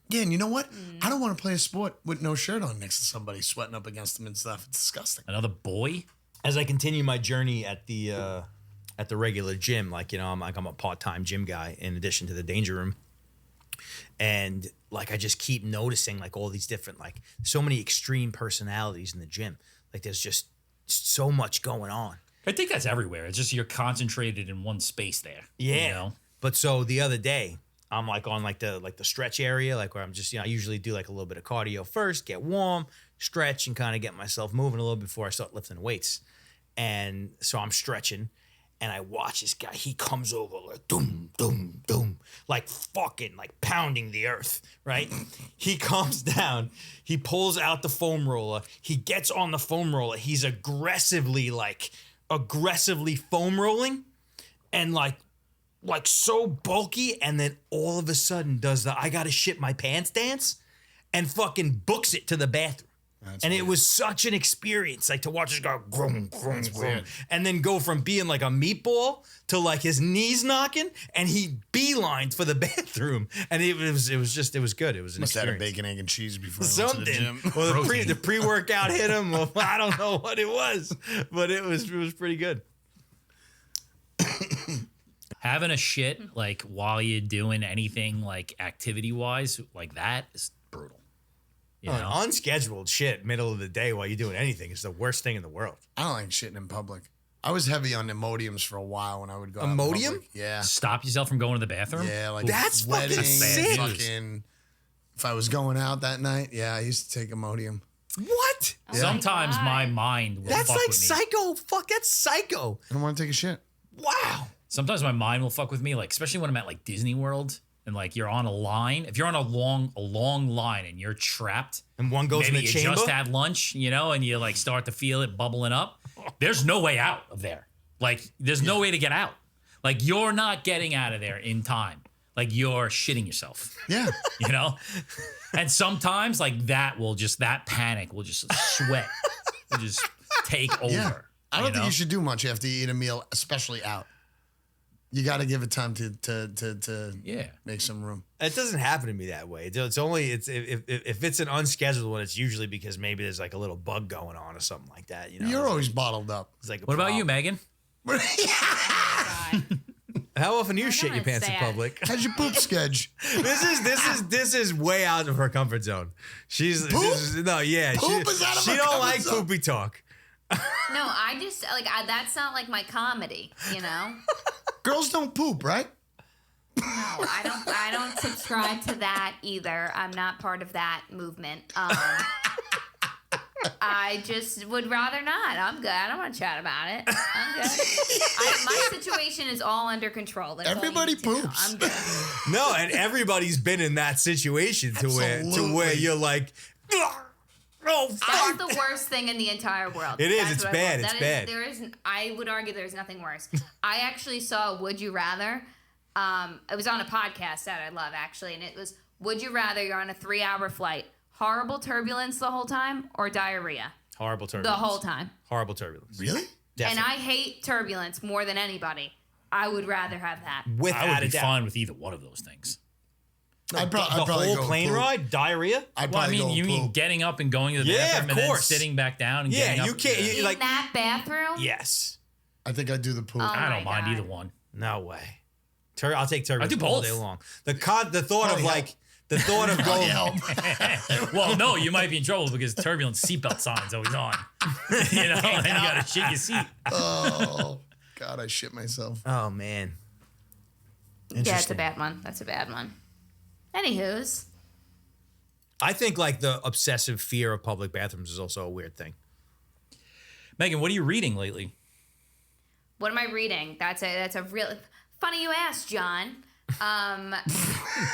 Yeah, and you know what? I don't want to play a sport with no shirt on next to somebody sweating up against them and stuff. It's disgusting. Another boy? As I continue my journey at the regular gym, like, you know, I'm a part-time gym guy in addition to the Danger Room. And like I just keep noticing like all these different, like so many extreme personalities in the gym. Like there's just so much going on. I think that's everywhere. It's just you're concentrated in one space there. Yeah. You know? But so the other day, I'm like on like the stretch area, like where I'm just, you know, I usually do like a little bit of cardio first, get warm, stretch, and kind of get myself moving a little before I start lifting weights. And so I'm stretching, and I watch this guy. He comes over like doom, doom, doom, like fucking like pounding the earth, right? He comes down, he pulls out the foam roller, he gets on the foam roller, he's aggressively foam rolling, and like so bulky, and then all of a sudden does the I gotta shit my pants dance and fucking books it to the bathroom. And it was such an experience, like to watch this guy grum, grum, grum, and then go from being like a meatball to like his knees knocking, and he beelined for the bathroom, and it was good. It was an Must have had a experience. bacon, egg, and cheese before I went to the Something. gym. Well, the pre-workout hit him. Well, I don't know what it was, but it was pretty good. Having a shit like while you're doing anything like activity wise like that is brutal. You know? Unscheduled shit, middle of the day while you're doing anything is the worst thing in the world. I don't like shitting in public. I was heavy on Imodiums for a while when I would go out in Imodium? public. Yeah. Stop yourself from going to the bathroom? Yeah, like That's fucking weddings, sick. fucking. If I was going out that night, yeah, I used to take Imodium. What? Oh my Sometimes God. my mind will That's fuck like with me. psycho. Fuck, that's psycho. I don't want to take a shit. Wow. Sometimes my mind will fuck with me, like especially when I'm at like Disney World and like you're on a line. If you're on a long line and you're trapped, And one goes maybe in the you chamber. just had lunch, you know, and you like start to feel it bubbling up. There's no way out of there. Like there's no way to get out. Like you're not getting out of there in time. Like you're shitting yourself, Yeah. you know? And sometimes like that panic will just sweat. Will just take over. Yeah. I don't think know? you should do much after you eat a meal, especially out. You got to give it time to Yeah. make some room. It doesn't happen to me that way. It's only if it's an unscheduled one, it's usually because maybe there's like a little bug going on or something like that. You know, You're always bottled up. It's like a What about you, problem. Megan? God. How often do you I shit know your pants in it's sad. public? How's your poop sketch? This is way out of her comfort zone. She's Poop no, yeah. Poop is out of she her don't comfort like zone. poopy talk. No, I just like that's not like my comedy, you know. Girls don't poop, right? No, I don't subscribe to that either. I'm not part of that movement. I just would rather not. I'm good. I don't want to chat about it. I'm good. My situation is all under control. That's all you Everybody need to know. poops. I'm good. No, and everybody's been in that situation to where Absolutely. you're like, oh That's fuck. the worst thing in the entire world. It is. That's It's what I bad. want. It's That bad. There isn't. I would argue there's nothing worse. I actually saw Would You Rather. It was on a podcast that I love actually, and it was Would you rather you're on a 3-hour flight, horrible turbulence the whole time, or diarrhea Horrible turbulence. the whole time? Horrible turbulence. Really? And I hate turbulence more than anybody. I would rather have that. I Without would a be doubt. fine with either one of those things. I'd The probably whole go plane poop. ride, diarrhea. I'd Well, I probably mean, go you mean poop. getting up and going to the Yeah, bathroom of and then course. sitting back down and Yeah, getting up? you can't. In You, like, that bathroom? yes. I think I'd do the poop. Oh. I my don't mind God. either one. No way. I'll take turbulence I do all both. day long. The thought of Hell like the thought of going. Well, no, you might be in trouble because turbulence seatbelt sign's always on. You know, and you gotta shake your seat. Oh, God, I shit myself. Oh man. Yeah, it's a Interesting. bad one. That's a bad one. Anywho's. I think like the obsessive fear of public bathrooms is also a weird thing. Megan, what are you reading lately? What am I reading? That's a real funny you asked, John.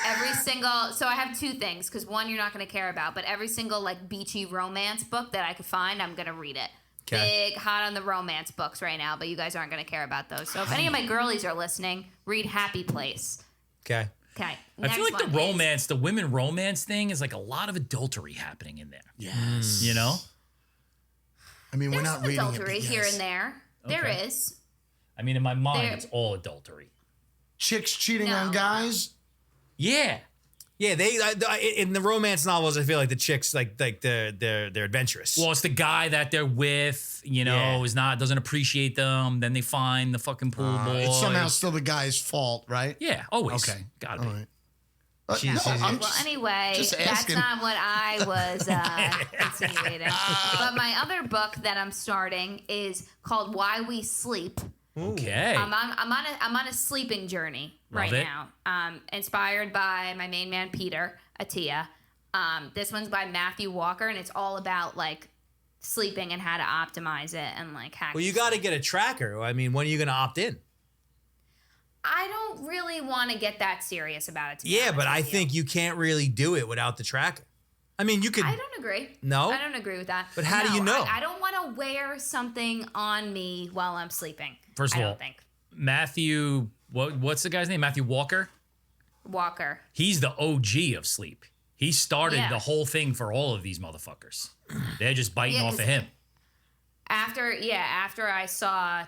Every single so I have two things because one you're not going to care about, but every single like beachy romance book that I could find, I'm going to read it. 'Kay. Big hot on the romance books right now, but you guys aren't going to care about those. So if any of my girlies are listening, read Happy Place. Okay. Okay. I feel like the one is- romance, the women romance thing is like a lot of adultery happening in there. Yes. You know? I mean, we're There's not some reading adultery it. but here yes. and there. There Okay. is. I mean, in my mind, There- it's all adultery. chicks cheating on No. guys? Yeah. Yeah, they in the romance novels, I feel like the chicks like they're adventurous. Well, it's the guy that they're with, Yeah. doesn't appreciate them. Then they find the fucking pool boy. It's somehow still the guy's fault, right? Yeah, always. Okay. Gotta be. All right. She's- no, she's- I'm Well, anyway, just that's asking. not what I was insinuating. But my other book that I'm starting is called Why We Sleep. Okay. I'm on a sleeping journey right it. now. Inspired by my main man Peter Attia. This one's by Matthew Walker, and it's all about like sleeping and how to optimize it and like hack. Well, you got to get a tracker. I mean, when are you going to opt in? I don't really want to get that serious about it. To be Yeah, honest but I with you. think you can't really do it without the tracker. I mean, you could. I don't agree. No? I don't agree with that. But how do you know? I don't want to wear something on me while I'm sleeping. First of I all, don't think. Matthew, what's the guy's name? Matthew Walker? Walker. He's the OG of sleep. He started Yeah. the whole thing for all of these motherfuckers. They're just biting Yeah, off 'cause- of him. After I saw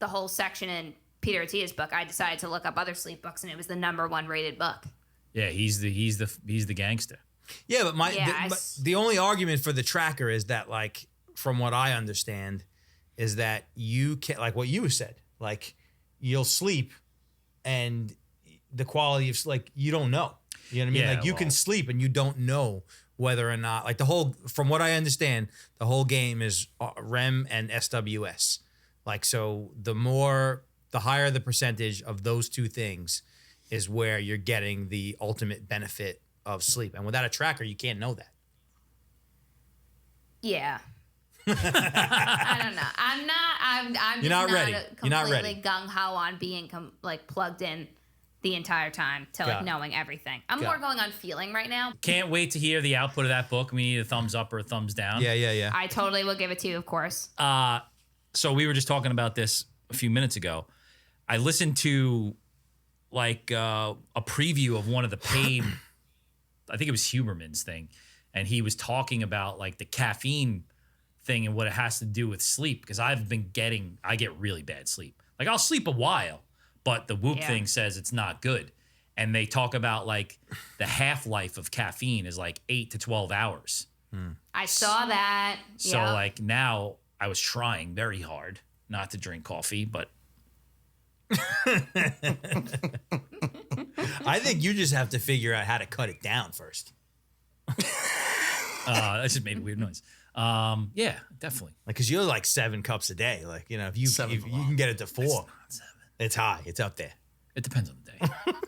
the whole section in Peter Attia's book, I decided to look up other sleep books, and it was the #1 rated book. Yeah, he's the gangster. Yeah, but Yeah, the only argument for the tracker is that, like, from what I understand, is that you can, like what you said, like you'll sleep, and the quality of like you don't know. You know what I mean? Yeah, Like you can well- sleep and you don't know whether or not, like the whole, from what I understand, the whole game is REM and SWS. Like, so the higher the percentage of those two things is where you're getting the ultimate benefit of sleep. And without a tracker, you can't know that. Yeah. I don't know. I'm You're not ready. You're not ready. completely gung ho on being plugged in the entire time to like Got it. knowing everything. I'm Got more it. going on feeling right now. Can't wait to hear the output of that book. We need a thumbs up or a thumbs down. Yeah. I totally will give it to you, of course. So we were just talking about this a few minutes ago. I listened to like a preview of one of the paid, I think it was Huberman's thing, and he was talking about like the caffeine thing and what it has to do with sleep, because I get really bad sleep. Like I'll sleep a while, but the Whoop Yeah. thing says it's not good. And they talk about like the half-life of caffeine is like 8 to 12 hours. I saw that. So Yeah. like now I was trying very hard not to drink coffee, but I think you just have to figure out how to cut it down first. that just made a weird noise. Yeah, definitely. Like, cause you're like 7 cups a day. Like, you know, if you Seven's a you lot. can get it to 4, Not 7. it's high. It's up there. It depends on the day.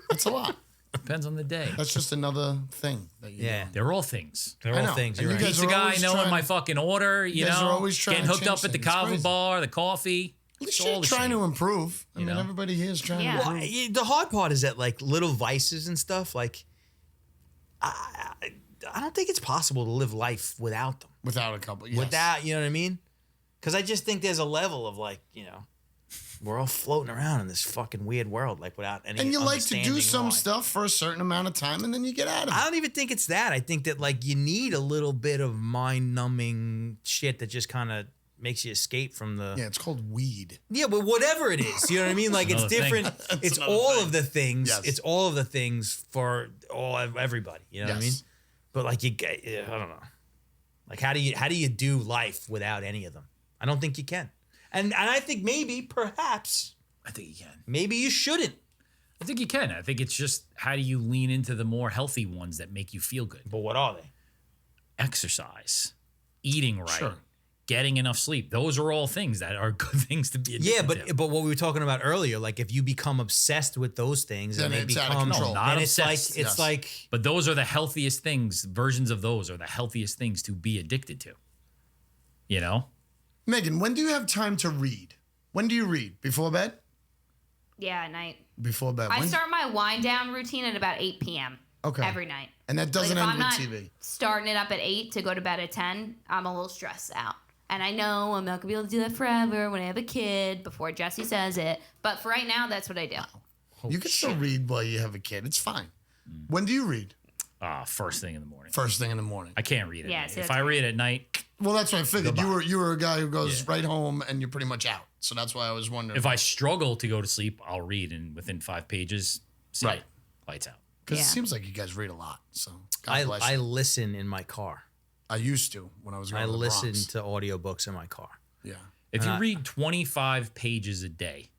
That's a lot. Depends on the day. That's just another thing. That you Yeah, They're all things. they're I all know. things. And You're you right. guys Pizza are guy always knowing trying- my fucking order, you guys know, are always trying getting to hooked up change at the things. It's kava crazy. bar, the coffee. At least It's all you're the trying same. to improve. I You mean, know? everybody here is trying Yeah. to Well, improve. the hard part is that like little vices and stuff. Like, I don't think it's possible to live life without them. Without a couple. Yes. Without, you know what I mean? Because I just think there's a level of like, you know, we're all floating around in this fucking weird world, like without any. And you like to do understanding some why. stuff for a certain amount of time, and then you get out of it. I don't even think it's that. I think that like you need a little bit of mind-numbing shit that just kind of makes you escape from the. Yeah, it's called weed. Yeah, but whatever it is, you know what I mean? Like it's another thing. different. It's another all thing. of the things. Yes. It's all of the things for everybody. You know what I mean? Yes. But like I don't know. Like how do you do life without any of them? I don't think you can. And I think perhaps I think you can. maybe you shouldn't. I think you can. I think it's just how do you lean into the more healthy ones that make you feel good? But what are they? Exercise, eating right, Sure. getting enough sleep. Those are all things that are good things to be addicted Yeah, to. but what we were talking about earlier, like if you become obsessed with those things, Then and they it's out of become control. Not and it's like obsessed, it's yes. like But those are the healthiest things. Versions of those are the healthiest things to be addicted to. You know? Megan, when do you have time to read? When do you read? Before bed? Yeah, at night. Before bed. I When- start my wind down routine at about 8 p.m. Okay. every night. And that doesn't Like, if end I'm with not TV. starting it up at 8 to go to bed at 10, I'm a little stressed out. And I know I'm not going to be able to do that forever when I have a kid before Jesse says it. But for right now, that's what I do. You can still read while you have a kid. It's fine. When do you read? First thing in the morning. First thing in the morning. I can't read it. Yeah, at night. see, If that's I read at night, Well, that's what I figured. Goodbye. You were a guy who goes Yeah. right home and you're pretty much out. So that's why I was wondering. if I struggle to go to sleep, I'll read, and within 5 pages, see Right. it. Lights out. Because Yeah. it seems like you guys read a lot. So God I bless I you. listen in my car. I used to when I was going I to the listen Bronx. to audiobooks in my car. Yeah. If you And I- read 25 pages a day,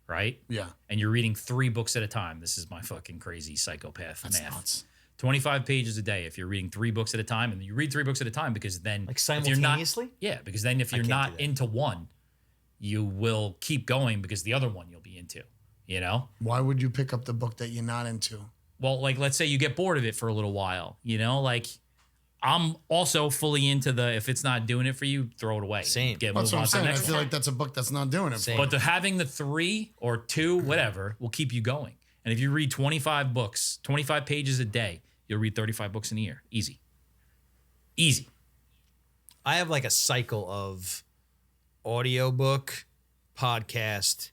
right? Yeah. And you're reading 3 books at a time. This is my fucking crazy psychopath That's math. nuts. 25 pages a day if you're reading 3 books at a time, and you read 3 books at a time because then Like if you're not- simultaneously? yeah, because then if you're can't do not that. into one, you will keep going because the other one you'll be into, you know? Why would you pick up the book that you're not into? Well, like let's say you get bored of it for a little while, you know? Like I'm also fully into the if it's not doing it for you, throw it away. Same. Get That's move what I'm on to the saying. I next feel one. like that's a book that's not doing it. Same. For But having the 3 or 2, whatever, will keep you going. And if you read 25 books, 25 pages a day, you'll read 35 books in a year. Easy. Easy. I have like a cycle of audiobook, podcast,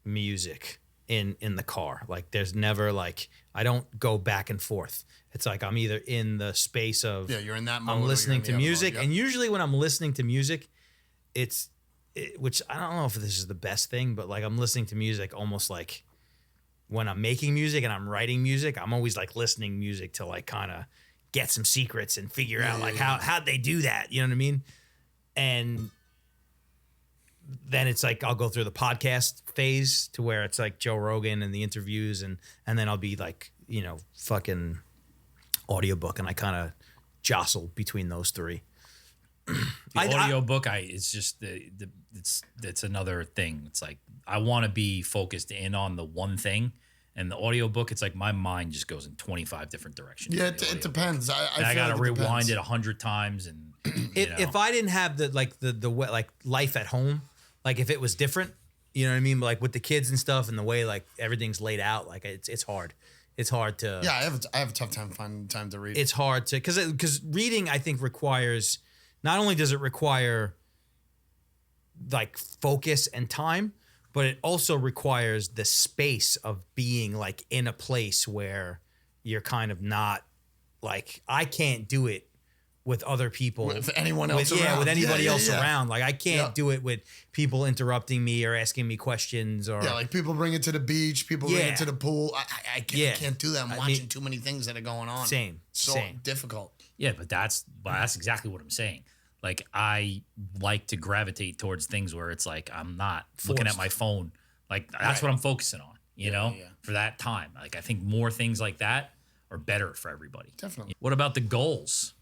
music in the car. Like there's never like I don't go back and forth. It's like I'm either in the space of Yeah, you're in that mode. or I'm you're listening in to the other music, mode. and usually when I'm listening to music, which I don't know if this is the best thing, but like I'm listening to music almost like when I'm making music and I'm writing music, I'm always like listening music to like kind of get some secrets and figure out like how'd they do that, you know what I mean? And then it's like I'll go through the podcast phase to where it's like Joe Rogan and the interviews, and then I'll be like, you know, fucking audiobook, and I kind of jostle between those 3. The audio book, it's just it's another thing. It's like I want to be focused in on the one thing, and the audio book, it's like my mind just goes in 25 different directions. Yeah, in the it audiobook. depends. I And I feel gotta like it rewind depends. it 100 times, and If I didn't have the like life at home, like if it was different, you know what I mean, like with the kids and stuff, and the way like everything's laid out, like it's hard. It's hard to Yeah, I have a tough time finding time to read. It's hard to because reading I think requires not only does it require like focus and time, but it also requires the space of being like in a place where you're kind of not like I can't do it with other people, With anyone else with, around. with anybody Yeah, else yeah. around. Like I can't Yeah. do it with people interrupting me or asking me questions or Yeah, like people bring it to the beach, people bring Yeah. it to the pool. I Yeah. can't do that. I'm I watching mean- too many things that are going on. Same, So same. difficult. yeah, but that's exactly what I'm saying. Like I like to gravitate towards things where it's like I'm not looking at Forced. my phone. Like that's Right. what I'm focusing on, you know, yeah. for that time. Like I think more things like that are better for everybody. Definitely. What about the goals?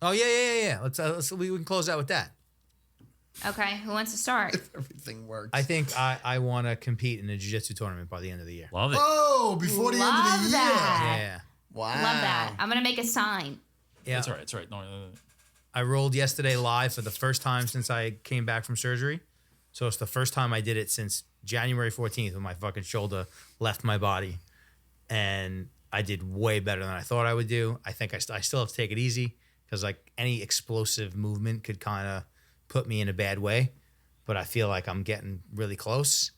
Oh yeah. Let's we can close out with that. Okay, who wants to start? Everything works. I think I want to compete in a jiu-jitsu tournament by the end of the year. Love it. Oh, before the end of Love the year. that. Yeah. Wow. Love that. I'm gonna make a sign. Yeah. That's all right. That's all right. No, I rolled yesterday live for the first time since I came back from surgery. So it's the first time I did it since January 14th when my fucking shoulder left my body. And I did way better than I thought I would do. I think I still have to take it easy because like any explosive movement could kind of put me in a bad way. But I feel like I'm getting really close.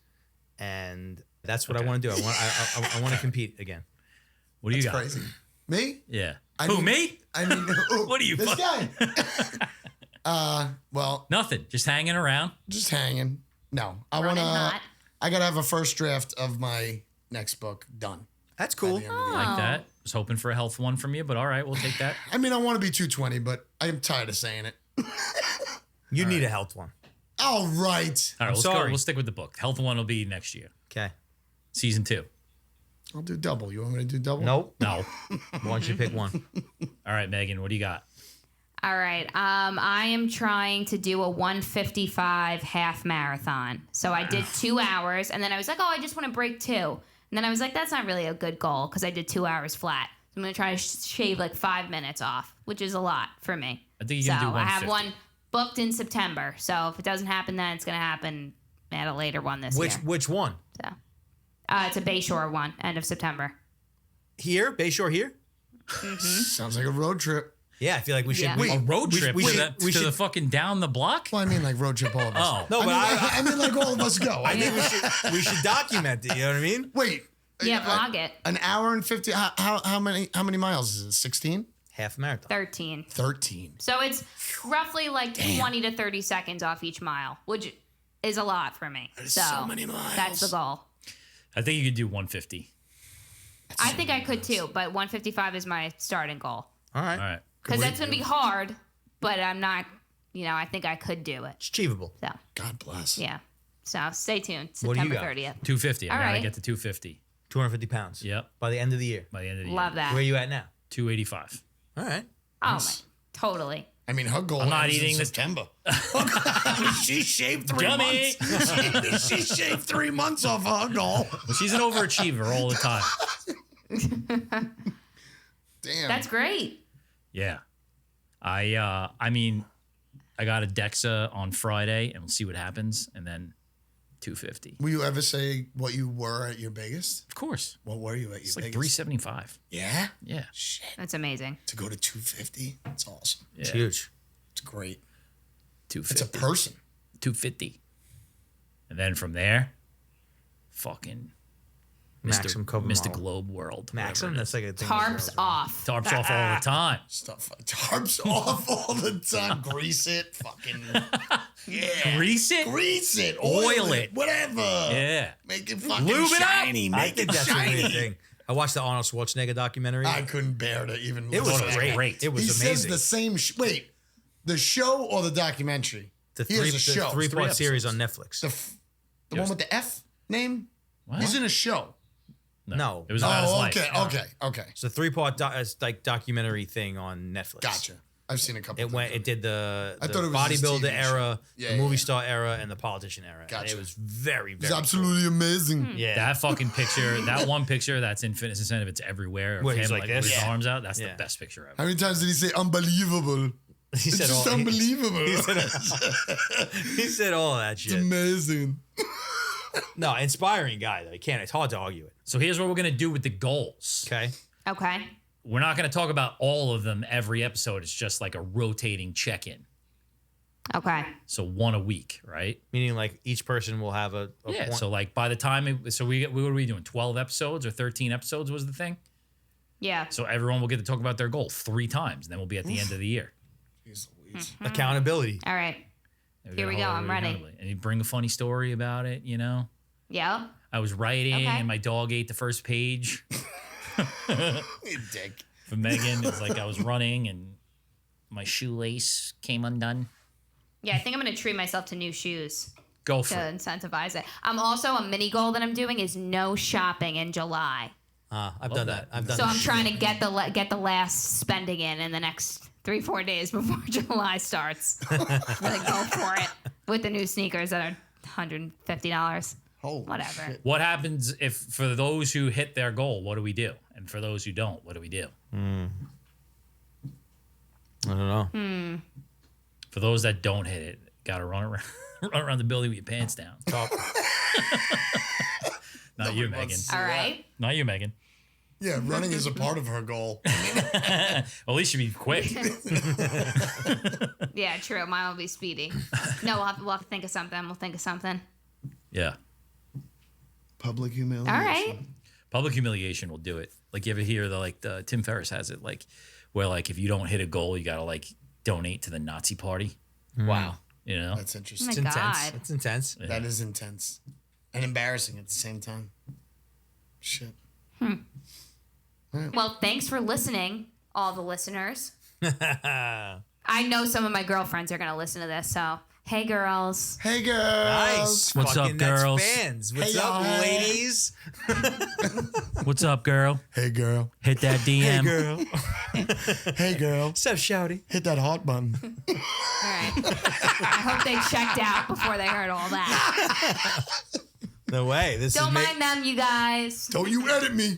And that's what I want to do. I want to compete again. what do you got? Crazy. Me? Yeah. I Who, mean- me? I mean, What are you, This fuck- guy. Well, Nothing. Just hanging around. just hanging. No, I want Running to. hot. I gotta have a first draft of my next book done. That's by cool. the end of the year. Like Oh. that. Was hoping for a health one from you, but all right, we'll take that. I mean, I want to be 220, but I'm tired of saying it. You need a health one. All right. All right, I'm let's go. sorry. We'll stick with the book. Health one will be next year, Okay. season 2. I'll do double. You want me to do double? Nope. No. Why don't you pick one? All right, Megan, what do you got? All right. I am trying to do a 155 half marathon. So I did 2 hours, and then I was like, oh, I just want to break 2. And then I was like, that's not really a good goal because I did 2 hours flat. So I'm going to try to shave like 5 minutes off, which is a lot for me. I think you can so do I have 150. one booked in September. So if it doesn't happen then, it's going to happen at a later one this year. Which one? So it's a Bayshore one, end of September. Here? Bayshore here? Sounds like a road trip. Yeah, I feel like we should. Yeah. we- A road we- trip we to, should- the, we to the should- fucking down the block? Well, I mean, like road trip all of us. Oh. No, but I mean like all of us go. I I mean, think we should document it. You know what I mean? wait, Yeah, vlog it. An hour and 50. How many miles is it? 16? Half marathon. 13. 13. So it's roughly like 20 to 30 seconds off each mile, which is a lot for me. That is so many miles. That's the goal. I think you could do 150. I think I could too, but 155 is my starting goal. All right. All right. Because that's going to be hard, but I'm not, I think I could do it. It's achievable. So, God bless. yeah. So stay tuned. What do you September got? 30th. 250. I All gotta right. get to 250. 250 pounds. Yep. By the end of the year. By the end of the year. Love that. Where are you at now? 285. All right. Oh, my. Totally. I mean, her goal I'm not ends eating in this- September. she shaved 3 Dummy. months. she shaved 3 months off her goal. She's an overachiever all the time. Damn. That's great. Yeah. I mean, I got a DEXA on Friday and we'll see what happens. And then 250. Will you ever say what you were at your biggest? Of course. What were you at your It's like biggest? 375. Yeah? Yeah. Shit. That's amazing. To go to 250? That's awesome. Yeah. It's huge. It's great. 250. It's a person. 250. And then from there, fucking Maxim Mr. Globe World. Maxim? That's like a thing. Tarps off. Tarps off all the time. Stuff. Tarps off all the time. Grease it. Fucking. Yeah. Grease it? Grease it. Oil it. Whatever. Yeah. Make it fucking Lube it up. shiny. I Make think it that's a weird shiny. thing. I watched the Arnold Schwarzenegger documentary. I couldn't bear to even It was listen to it. great. It was He amazing. says the same. Wait, the show or the documentary? the he has a show. three-part Three series on episodes. Netflix. The one with the F name? What? He's in a show. No. It was about his Oh, life. okay. It's a three-part documentary thing on Netflix. Gotcha. I've seen a couple. It did the I thought it was his bodybuilder TV show. era, Yeah, the yeah, movie yeah. star era, and the politician era. And Gotcha. it was very, It's very absolutely amazing. cool. Yeah. That fucking picture, that one picture that's in Fitness Incentive, it's everywhere. Of Where he's him, like with this? his Yeah. arms out. That's Yeah. the best picture ever. How many times did he say unbelievable? he It's said just all, unbelievable. he said all of that It's shit. amazing. No, inspiring guy though. It's hard to argue it. So here's what we're going to do with the goals. Okay. Okay. We're not going to talk about all of them every episode. It's just like a rotating check-in. Okay. So one a week, right? Meaning like each person will have a Yeah. point. So like by the time, what are we doing? 12 episodes or 13 episodes was the thing? Yeah. So everyone will get to talk about their goal 3 times. Then we'll be at the end of the year. Jeez Louise. accountability. All right. And Here we go, I'm ready. And you bring a funny story about it, you know? Yeah. I was writing Okay. and my dog ate the first page You dick. for Megan. It's like I was running and my shoelace came undone. Yeah, I think I'm going to treat myself to new shoes Go to for it. incentivize it. I'm also, a mini goal that I'm doing is no shopping in July. I've done that. I've done So that. I'm trying to get the last spending in the next 3-4 days before July starts. Really go for it with the new sneakers that are $150. Holy Whatever. shit. What happens if, for those who hit their goal, what do we do? And for those who don't, what do we do? I don't know. For those that don't hit it, got to run around the building with your pants down. Not you, Megan. wants to- All right. Not you, Megan. Yeah, running is a part of her goal. Well, at least you be quick. Yeah, true. Mine will be speedy. No, we'll have to think of something. We'll think of something. Yeah. Public humiliation. All right. Public humiliation will do it. Like, you ever hear the Tim Ferriss has it, like, where, like, if you don't hit a goal, you got to, like, donate to the Nazi party. Wow. You know? That's interesting. Oh It's my intense. God. It's intense. That is intense and embarrassing at the same time. Shit. Well, thanks for listening, all the listeners. I know some of my girlfriends are going to listen to this, so hey, girls. Hey, girls. Nice. What's up, Fucking, that's girls? Fans. What's Hey, up, y'all. ladies? What's up, girl? Hey, girl. Hit that DM. Girl. Hey, girl. What's up, Shouty? Hit that heart button. All right. I hope they checked out before they heard all that. No way. This Don't is mind them, you guys. Don't you edit me.